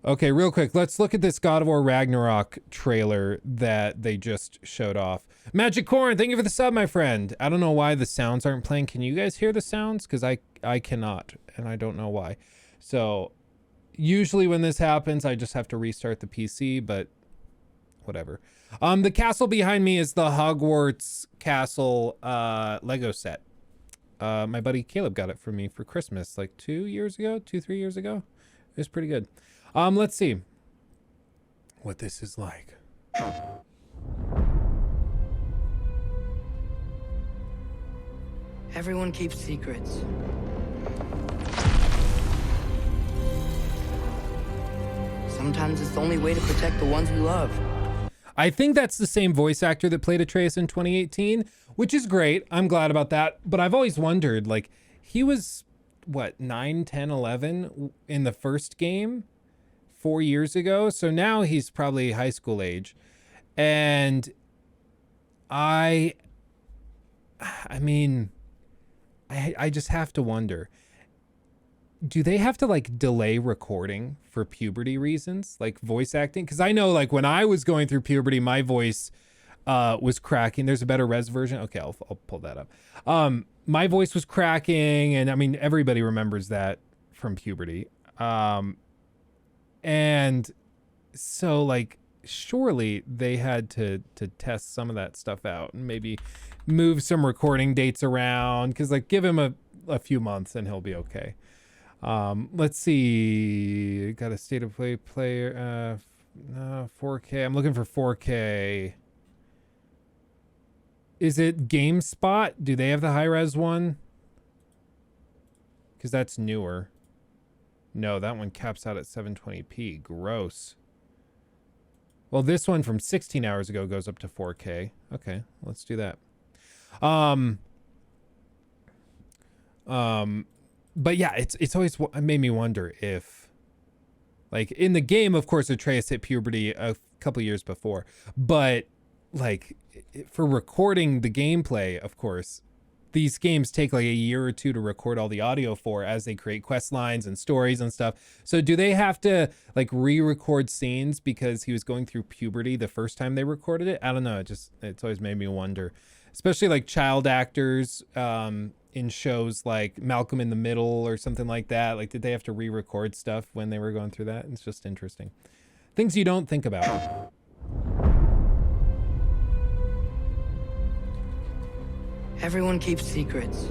Okay, real quick, let's look at this God of War Ragnarok trailer that they just showed off. Magic Corn, thank you for the sub, my friend. I don't know why the sounds aren't playing. Can you guys hear the sounds? Because I cannot, and I don't know why. So usually when this happens, I just have to restart the PC, but whatever. The castle behind me is the Hogwarts Castle Lego set. My buddy Caleb got it for me for Christmas like 3 years ago. It was pretty good. Let's see what this is like. Everyone keeps secrets. Sometimes it's the only way to protect the ones we love. I think that's the same voice actor that played Atreus in 2018, which is great. I'm glad about that. But I've always wondered, like, he was, what, 9, 10, 11 in the first game 4 years ago? So now he's probably high school age. And I mean, I just have to wonder, do they have to like delay recording for puberty reasons, like voice acting? Because I know like when I was going through puberty, my voice was cracking. There's a better res version. Okay, I'll pull that up. My voice was cracking, and I mean everybody remembers that from puberty. And so like surely they had to test some of that stuff out and maybe move some recording dates around, because like give him a few months and he'll be okay. Let's see. Got a state of play player. 4K. I'm looking for 4K. Is it GameSpot? Do they have the high res one? Because that's newer. No, that one caps out at 720p. Gross. Well, this one from 16 hours ago goes up to 4K. Okay, let's do that. But yeah, it's always made me wonder if, like, in the game, of course, Atreus hit puberty a couple years before, but like for recording the gameplay, of course, these games take like a year or two to record all the audio for as they create quest lines and stories and stuff. So do they have to like re-record scenes because he was going through puberty the first time they recorded it? I don't know. It's always made me wonder, especially like child actors, in shows like Malcolm in the Middle or something like that. Like, did they have to re-record stuff when they were going through that? It's just interesting. Things you don't think about. Everyone keeps secrets.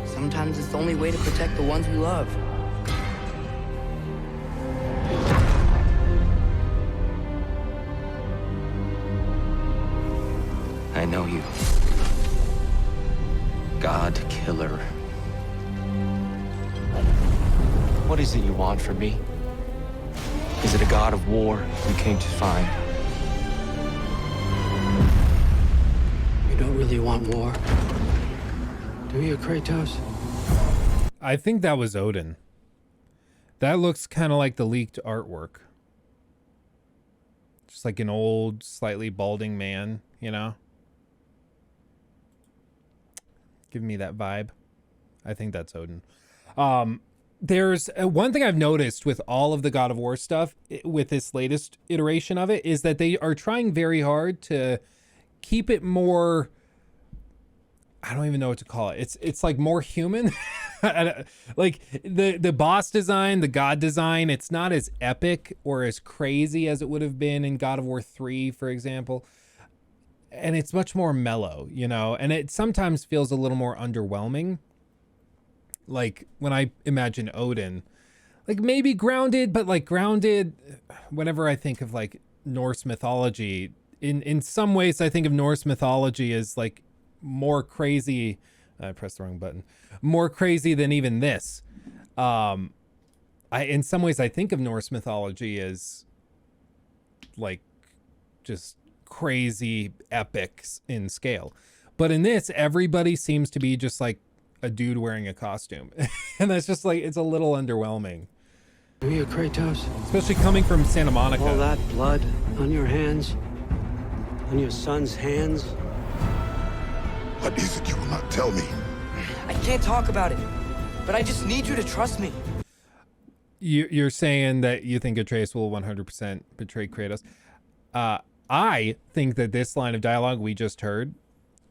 Sometimes it's the only way to protect the ones we love. I know you. God Killer. What is it you want from me? Is it a god of war you came to find? You don't really want war, do you, Kratos? I think that was Odin. That looks kind of like the leaked artwork. Just like an old, slightly balding man, you know? Give me that vibe. I think that's Odin. There's one thing I've noticed with all of the God of War stuff, with this latest iteration of it, is that they are trying very hard to keep it more, I don't even know what to call it. It's like more human. Like the boss design, the god design, it's not as epic or as crazy as it would have been in God of War 3, for example. And it's much more mellow, you know, and it sometimes feels a little more underwhelming. Like when I imagine Odin, like maybe grounded, but like grounded, whenever I think of like Norse mythology, in some ways I think of Norse mythology as like more crazy. I pressed the wrong button. More crazy than even this. In some ways I think of Norse mythology as like just crazy epics in scale, but in this everybody seems to be just like a dude wearing a costume. And that's just like, it's a little underwhelming. Do you, Kratos? Especially coming from Santa Monica. All that blood on your hands, on your son's hands. What is it you will not tell me? I can't talk about it. but I just need you to trust me. You're saying that you think Atreus will 100% betray Kratos. I think that this line of dialogue we just heard,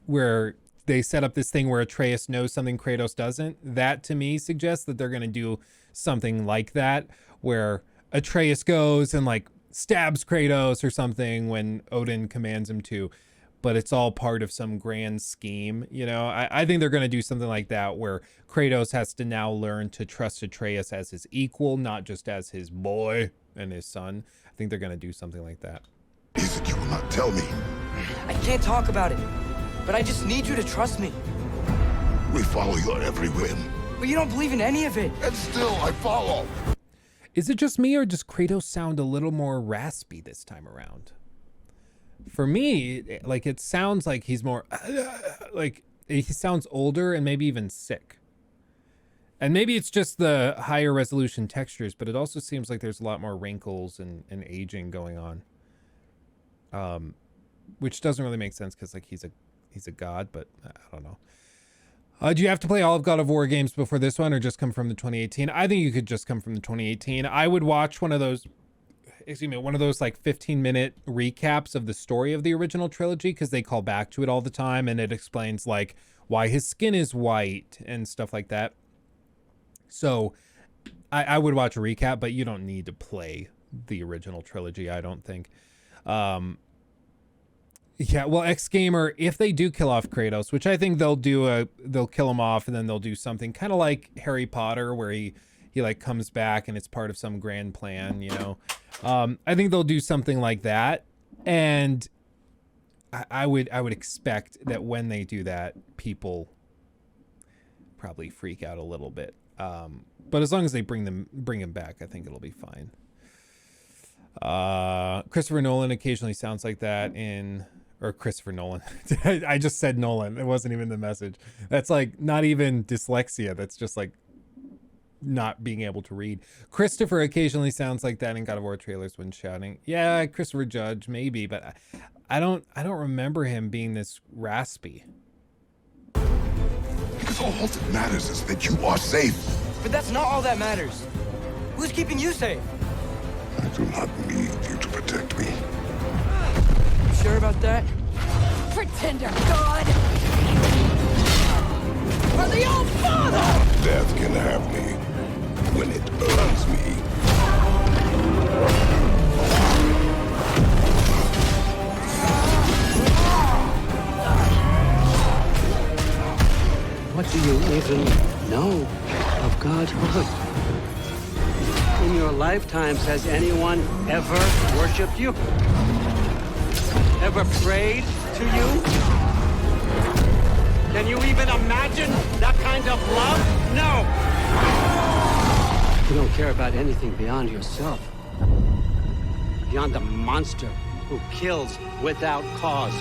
where they set up this thing where Atreus knows something Kratos doesn't, that to me suggests that they're going to do something like that, where Atreus goes and like stabs Kratos or something when Odin commands him to, but it's all part of some grand scheme. You know, I think they're going to do something like that, where Kratos has to now learn to trust Atreus as his equal, not just as his boy and his son. I think they're going to do something like that. Is it you will not tell me? I can't talk about it, but I just need you to trust me. We follow your every whim. But you don't believe in any of it. And still I follow. Is it just me, or does Kratos sound a little more raspy this time around? For me, like, it sounds like he's more like he sounds older and maybe even sick. And maybe it's just the higher resolution textures, but it also seems like there's a lot more wrinkles and aging going on. Which doesn't really make sense because like he's a god, but I don't know. Do you have to play all of God of War games before this one, or just come from the 2018? I think you could just come from the 2018. I would watch one of those like 15-minute recaps of the story of the original trilogy, because they call back to it all the time, and it explains like why his skin is white and stuff like that. So I would watch a recap, but you don't need to play the original trilogy, I don't think. Yeah, well, X Gamer, if they do kill off Kratos, which I think they'll kill him off, and then they'll do something kind of like Harry Potter, where he like comes back and it's part of some grand plan, you know. I think they'll do something like that, and I would expect that when they do that, people probably freak out a little bit. But as long as they bring him back, I think it'll be fine. Christopher Nolan occasionally sounds like that or Christopher Nolan. I just said Nolan. It wasn't even the message. That's like not even dyslexia. That's just like not being able to read. Christopher occasionally sounds like that in God of War trailers when shouting. Yeah, Christopher Judge, maybe, but I don't remember him being this raspy. Because all that matters is that you are safe. But that's not all that matters. Who's keeping you safe? I do not need you to protect me. You sure about that? Pretender God! For the old father! Death can have me when it earns me. What do you even know of God's word? In your lifetimes, has anyone ever worshipped you? Ever prayed to you? Can you even imagine that kind of love? No! You don't care about anything beyond yourself. Beyond the monster who kills without cause.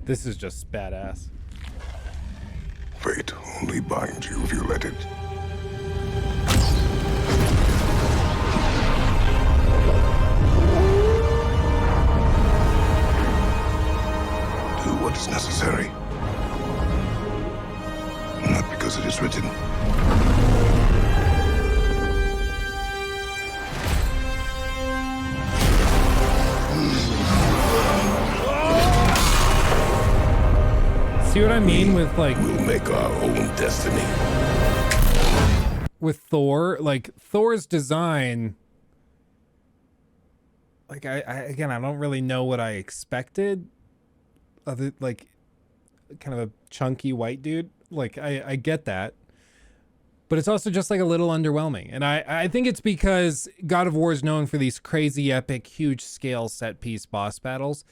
This is just badass. Fate only binds you if you let it. Do what is necessary. Not because it is written. See what I mean with like We'll make our own destiny. with Thor, like Thor's design, like I don't really know what I expected of it, like kind of a chunky white dude. Like I get that, but it's also just like a little underwhelming. And I think it's because God of War is known for these crazy epic, huge scale set piece boss battles.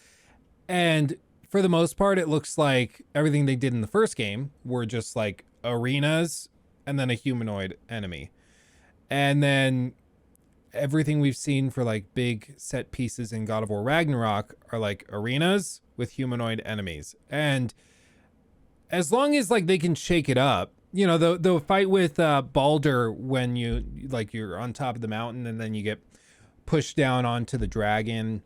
And for the most part, it looks like everything they did in the first game were just like arenas and then a humanoid enemy. And then everything we've seen for like big set pieces in God of War Ragnarok are like arenas with humanoid enemies. And as long as like they can shake it up you know, the fight with Balder when you're on top of the mountain and then you get pushed down onto the dragon.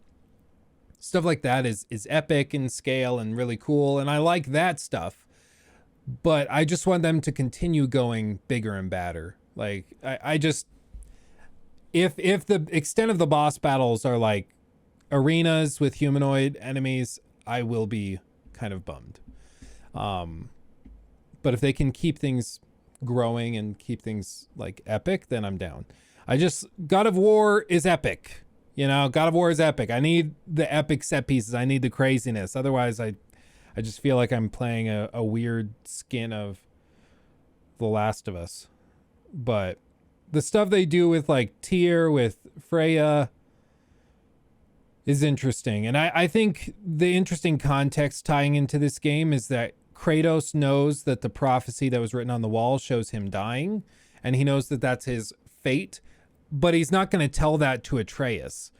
Stuff like that is epic in scale and really cool, and I like that stuff. But I just want them to continue going bigger and badder. Like I just, if the extent of the boss battles are like arenas with humanoid enemies, I will be kind of bummed. But if they can keep things growing and keep things like epic, then I'm down. God of War is epic. You know, God of War is epic. I need the epic set pieces. I need the craziness. Otherwise, I just feel like I'm playing a weird skin of The Last of Us. But the stuff they do with like Tyr, with Freya, is interesting. And I think the interesting context tying into this game is that Kratos knows that the prophecy that was written on the wall shows him dying, and he knows that that's his fate, but he's not going to tell that to Atreus,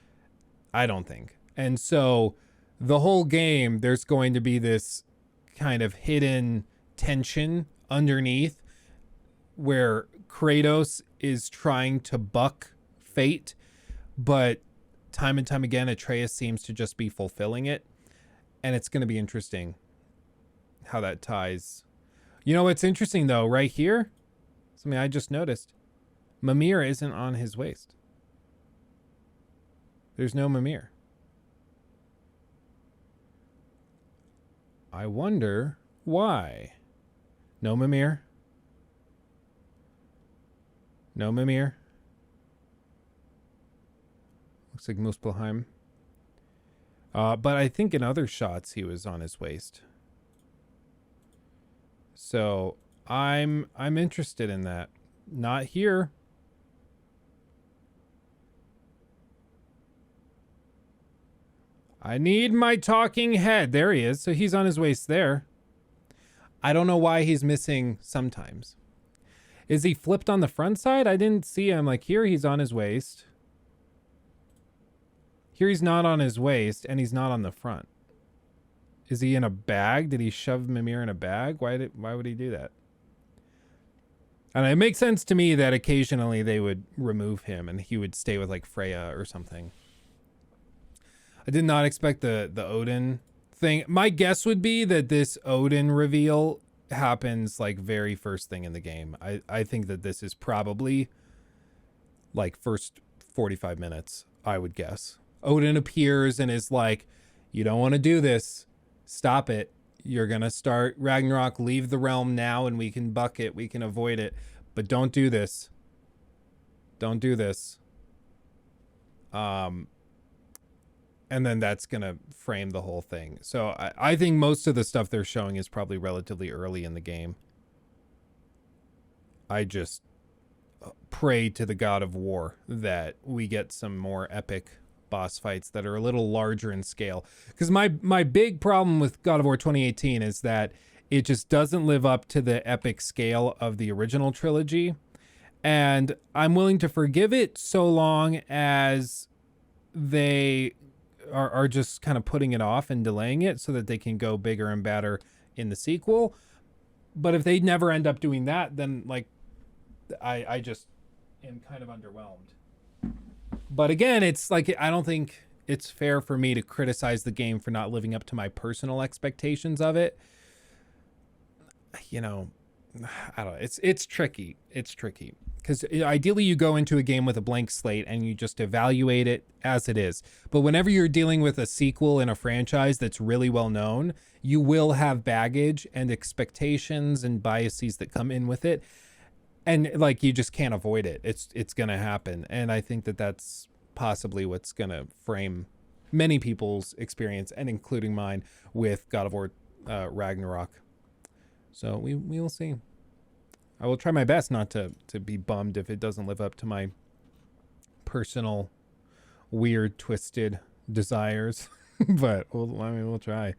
I don't think. And so the whole game, there's going to be this kind of hidden tension underneath where Kratos is trying to buck fate, but time and time again, Atreus seems to just be fulfilling it. And it's going to be interesting how that ties. You know what's interesting though, right here? Something I just noticed. Mimir isn't on his waist. There's no Mimir. I wonder why. No Mimir. No Mimir. Looks like Muspelheim. But I think in other shots he was on his waist. So I'm interested in that. Not here. I need my talking head. There he is. So he's on his waist there. I don't know why he's missing sometimes. Is he flipped on the front side? I didn't see him. Like here he's on his waist. Here he's not on his waist, and he's not on the front. Is he in a bag? Did he shove Mimir in a bag? Why would he do that? And it makes sense to me that occasionally they would remove him and he would stay with like Freya or something. I did not expect the Odin thing. My guess would be that this Odin reveal happens like very first thing in the game. I think that this is probably like first 45 minutes, I would guess. Odin appears and is like, you don't want to do this. Stop it. You're going to start Ragnarok. Leave the realm now and we can buck it. We can avoid it. But don't do this. Don't do this. And then that's going to frame the whole thing. So I think most of the stuff they're showing is probably relatively early in the game. I just pray to the God of War that we get some more epic boss fights that are a little larger in scale. Because my big problem with God of War 2018 is that it just doesn't live up to the epic scale of the original trilogy. And I'm willing to forgive it so long as they are just kind of putting it off and delaying it so that they can go bigger and badder in the sequel. But if they never end up doing that, then like I just am kind of underwhelmed. But again, it's like, I don't think it's fair for me to criticize the game for not living up to my personal expectations of it. You know, I don't know. It's tricky. It's tricky. Because ideally you go into a game with a blank slate and you just evaluate it as it is. But whenever you're dealing with a sequel in a franchise that's really well known, you will have baggage and expectations and biases that come in with it. And like, you just can't avoid it. It's going to happen. And I think that that's possibly what's going to frame many people's experience, and including mine, with God of War Ragnarok. So we will see. I will try my best not to be bummed if it doesn't live up to my personal weird, twisted desires. But we'll try.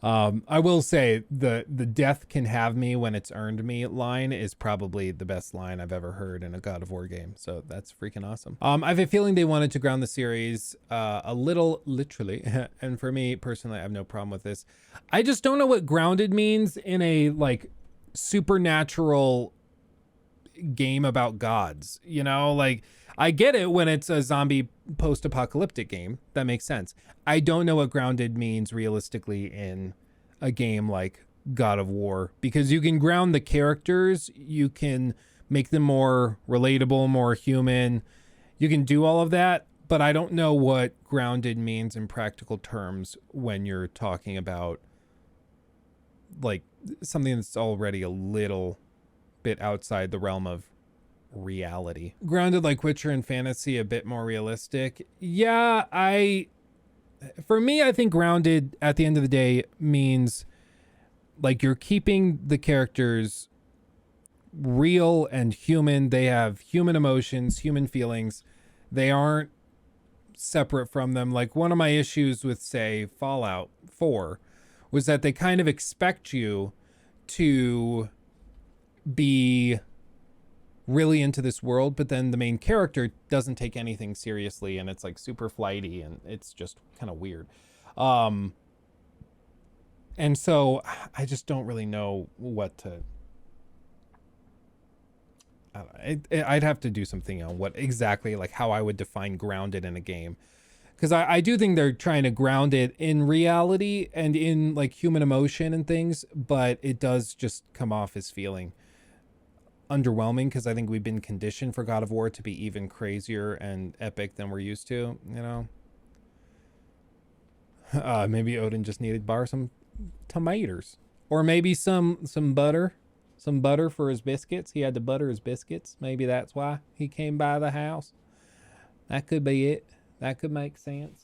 I will say the death can have me when it's earned me line is probably the best line I've ever heard in a God of War game. So that's freaking awesome. I have a feeling they wanted to ground the series a little literally. And for me personally, I have no problem with this. I just don't know what grounded means in a like supernatural game about gods, you know? Like, I get it when it's a zombie post-apocalyptic game. That makes sense. I don't know what grounded means realistically in a game like God of War, because you can ground the characters, you can make them more relatable, more human. You can do all of that, but I don't know what grounded means in practical terms when you're talking about like something that's already a little bit outside the realm of reality. Grounded like Witcher and fantasy, a bit more realistic. Yeah, for me, I think grounded at the end of the day means like you're keeping the characters real and human. They have human emotions, human feelings. They aren't separate from them. Like one of my issues with, say, Fallout 4 was that they kind of expect you to be really into this world, but then the main character doesn't take anything seriously, and it's like super flighty, and it's just kind of weird. And so I just don't really know what to... I'd have to do something on what exactly, like how I would define grounded in a game. Because I do think they're trying to ground it in reality and in like human emotion and things, but it does just come off as feeling underwhelming, because I think we've been conditioned for God of War to be even crazier and epic than we're used to, you know? Maybe Odin just needed to borrow some tomatoes, or maybe some butter for his biscuits. He had to butter his biscuits. Maybe that's why he came by the house. That could be it. That could make sense.